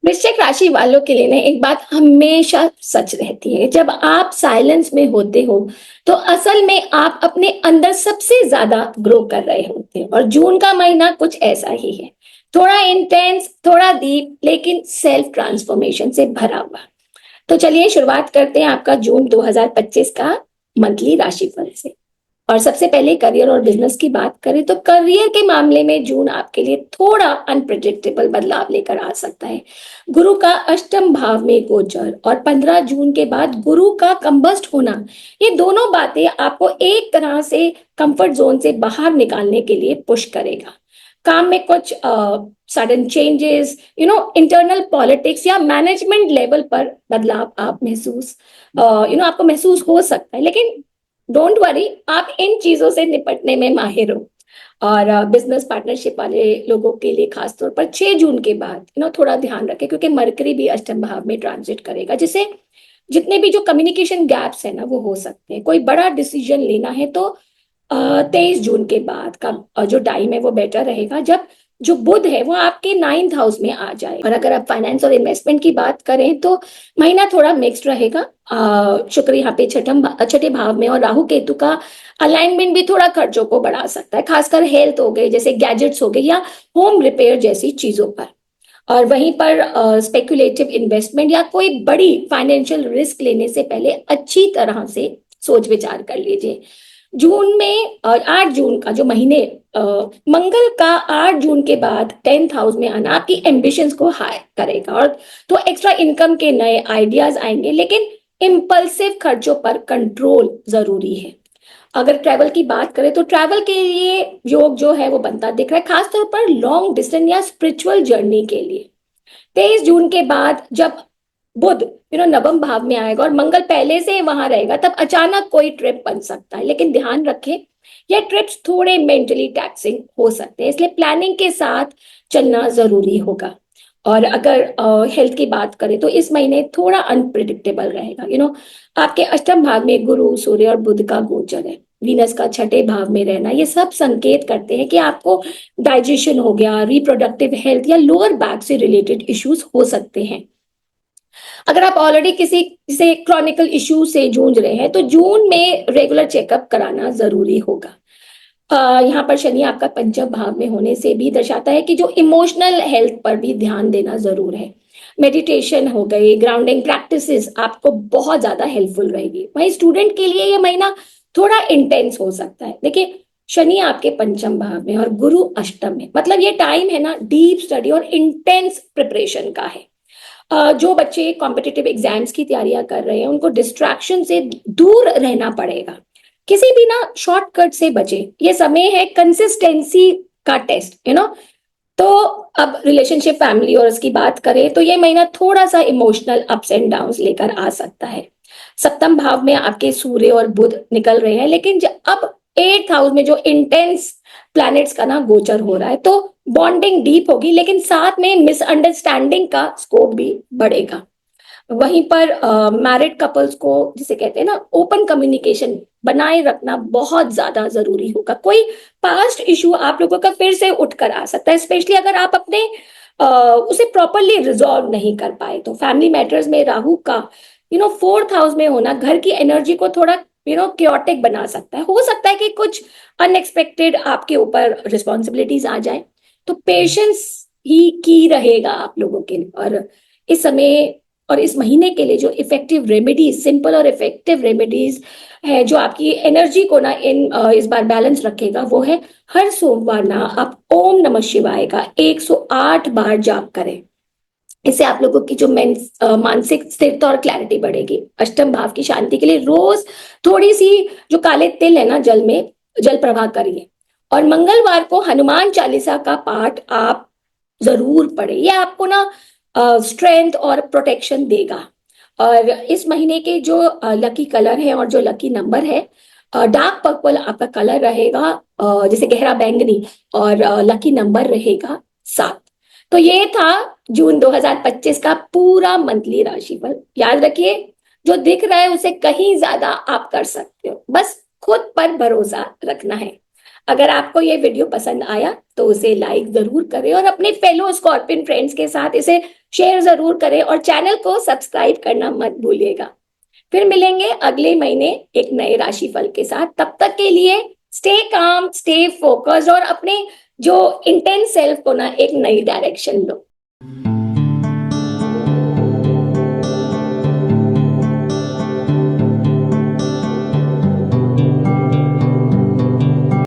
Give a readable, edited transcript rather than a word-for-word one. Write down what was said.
वृश्चिक राशि वालों के लिए ना एक बात हमेशा सच रहती है। जब आप साइलेंस में होते हो तो असल में आप अपने अंदर सबसे ज्यादा ग्रो कर रहे होते हैं, और जून का महीना कुछ ऐसा ही है। थोड़ा इंटेंस, थोड़ा डीप, लेकिन सेल्फ ट्रांसफॉर्मेशन से भरा हुआ। तो चलिए शुरुआत करते हैं आपका जून 2025 का मंथली राशिफल से। और सबसे पहले करियर और बिजनेस की बात करें तो करियर के मामले में जून आपके लिए थोड़ा अनप्रिडिक्टेबल बदलाव लेकर आ सकता है। गुरु का अष्टम भाव में गोचर और 15 जून के बाद गुरु का कंबस्ट होना, ये दोनों बातें आपको एक तरह से कंफर्ट जोन से बाहर निकालने के लिए पुश करेगा। काम में कुछ सडन चेंजेस, इंटरनल पॉलिटिक्स या मैनेजमेंट लेवल पर बदलाव आप महसूस आपको महसूस हो सकता है, लेकिन डोंट वरी, आप इन चीजों से निपटने में माहिर हो। और बिजनेस पार्टनरशिप वाले लोगों के लिए खासतौर पर 6 जून के बाद थोड़ा ध्यान रखें, क्योंकि मरकरी भी अष्टम भाव में ट्रांजिट करेगा, जिसे जितने भी जो कम्युनिकेशन गैप्स है ना वो हो सकते हैं। कोई बड़ा डिसीजन लेना है तो 23 जून के बाद का जो टाइम है वो बेटर रहेगा, जब जो बुध है वो आपके 9th हाउस में आ जाए। और अगर आप फाइनेंस और इन्वेस्टमेंट की बात करें तो महीना थोड़ा मिक्स्ड रहेगा। शुक्र यहाँ पे छठे भाव में, और राहु केतु का अलाइनमेंट भी थोड़ा खर्चों को बढ़ा सकता है, खासकर हेल्थ हो गए, जैसे गैजेट्स हो गए या होम रिपेयर जैसी चीजों पर। और वहीं पर स्पेकुलेटिव इन्वेस्टमेंट या कोई बड़ी फाइनेंशियल रिस्क लेने से पहले अच्छी तरह से सोच विचार कर लीजिए। जून में 8 जून का जो महीने, मंगल का 8 जून के बाद 10th हाउस में आना आपकी एम्बिशंस को हाई करेगा, और तो एक्स्ट्रा इनकम के नए आइडियाज आएंगे, लेकिन इम्पल्सिव खर्चों पर कंट्रोल जरूरी है। अगर ट्रैवल की बात करें तो ट्रैवल के लिए योग जो है वो बनता दिख रहा है, खासतौर पर लॉन्ग डिस्टेंस या स्पिरिचुअल जर्नी के लिए। 23 जून के बाद जब बुध नवम भाव में आएगा और मंगल पहले से वहां रहेगा, तब अचानक कोई ट्रिप बन सकता है, लेकिन ध्यान रखें ये ट्रिप्स थोड़े मेंटली टैक्सिंग हो सकते हैं, इसलिए प्लानिंग के साथ चलना जरूरी होगा। और अगर हेल्थ की बात करें तो इस महीने थोड़ा अनप्रिडिक्टेबल रहेगा। आपके अष्टम भाव में गुरु, सूर्य और बुध का गोचर है। वीनस का छठे भाव में रहना, ये सब संकेत करते हैं कि आपको डाइजेशन हो गया, रिप्रोडक्टिव हेल्थ या लोअर बैक से रिलेटेड इश्यूज हो सकते हैं। अगर आप ऑलरेडी किसी से क्रॉनिकल इश्यू से जूझ रहे हैं तो जून में रेगुलर चेकअप कराना जरूरी होगा। यहाँ पर शनि आपका पंचम भाव में होने से भी दर्शाता है कि जो इमोशनल हेल्थ पर भी ध्यान देना जरूर है। मेडिटेशन हो गई, ग्राउंडिंग प्रैक्टिसेस आपको बहुत ज्यादा हेल्पफुल रहेगी। वहीं स्टूडेंट के लिए ये महीना थोड़ा इंटेंस हो सकता है। देखिए, शनि आपके पंचम भाव में और गुरु अष्टम में, मतलब ये टाइम है ना डीप स्टडी और इंटेंस प्रिपरेशन का है। जो बच्चे कॉम्पिटिटिव एग्जाम्स की तैयारियां कर रहे हैं उनको डिस्ट्रैक्शन से दूर रहना पड़ेगा, किसी भी ना शॉर्टकट से बचे। ये समय है कंसिस्टेंसी का टेस्ट, तो अब रिलेशनशिप, फैमिली और उसकी बात करें तो ये महीना थोड़ा सा इमोशनल अप्स एंड डाउन्स लेकर आ सकता है। सप्तम भाव में आपके सूर्य और बुध निकल रहे हैं, लेकिन अब 8th हाउस में जो इंटेंस प्लैनेट्स का ना गोचर हो रहा है, तो बॉन्डिंग डीप होगी, लेकिन साथ में मिसअंडरस्टैंडिंग का स्कोप भी बढ़ेगा। वहीं पर मैरिड कपल्स को, जिसे कहते हैं ना, ओपन कम्युनिकेशन बनाए रखना बहुत ज्यादा जरूरी होगा। कोई पास्ट इशू आप लोगों का फिर से उठकर आ सकता है, स्पेशली अगर आप अपने उसे प्रॉपरली रिजॉल्व नहीं कर पाए तो। फैमिली मैटर्स में राहु का 4th हाउस में होना घर की एनर्जी को थोड़ा क्योटिक बना सकता है। हो सकता है कि कुछ अनएक्सपेक्टेड आपके ऊपर रिस्पॉन्सिबिलिटीज आ जाए, तो पेशेंस ही की रहेगा आप लोगों के लिए। और इस समय और इस महीने के लिए जो इफेक्टिव रेमेडीज, सिंपल और इफेक्टिव रेमेडीज है जो आपकी एनर्जी को ना इस बार बैलेंस रखेगा, वो है हर सोमवार ना आप ओम नमः शिवाय का 108 बार जाप करें। इससे आप लोगों की जो मानसिक स्थिरता और क्लैरिटी बढ़ेगी। अष्टम भाव की शांति के लिए रोज थोड़ी सी जो काले तिल है ना जल में जल प्रवाह करिए, और मंगलवार को हनुमान चालीसा का पाठ आप जरूर पढ़े। ये आपको ना स्ट्रेंथ और प्रोटेक्शन देगा। और इस महीने के जो लकी कलर है और जो लकी नंबर है, डार्क पर्पल आपका कलर रहेगा, जैसे गहरा बैंगनी, और लकी नंबर रहेगा 7। तो ये था जून 2025 का पूरा मंथली राशिफल। याद रखिए, जो दिख रहा है उसे कहीं ज्यादा आप कर सकते हो, बस खुद पर भरोसा रखना है। अगर आपको ये वीडियो पसंद आया तो उसे लाइक जरूर करें और अपने फेलो स्कॉर्पियन फ्रेंड्स के साथ इसे शेयर जरूर करें और चैनल को सब्सक्राइब करना मत भूलिएगा। फिर मिलेंगे अगले महीने एक नए राशिफल के साथ। तब तक के लिए स्टे काम, स्टे फोकस्ड और अपने जो इंटेंस सेल्फ को ना एक नई डायरेक्शन दो।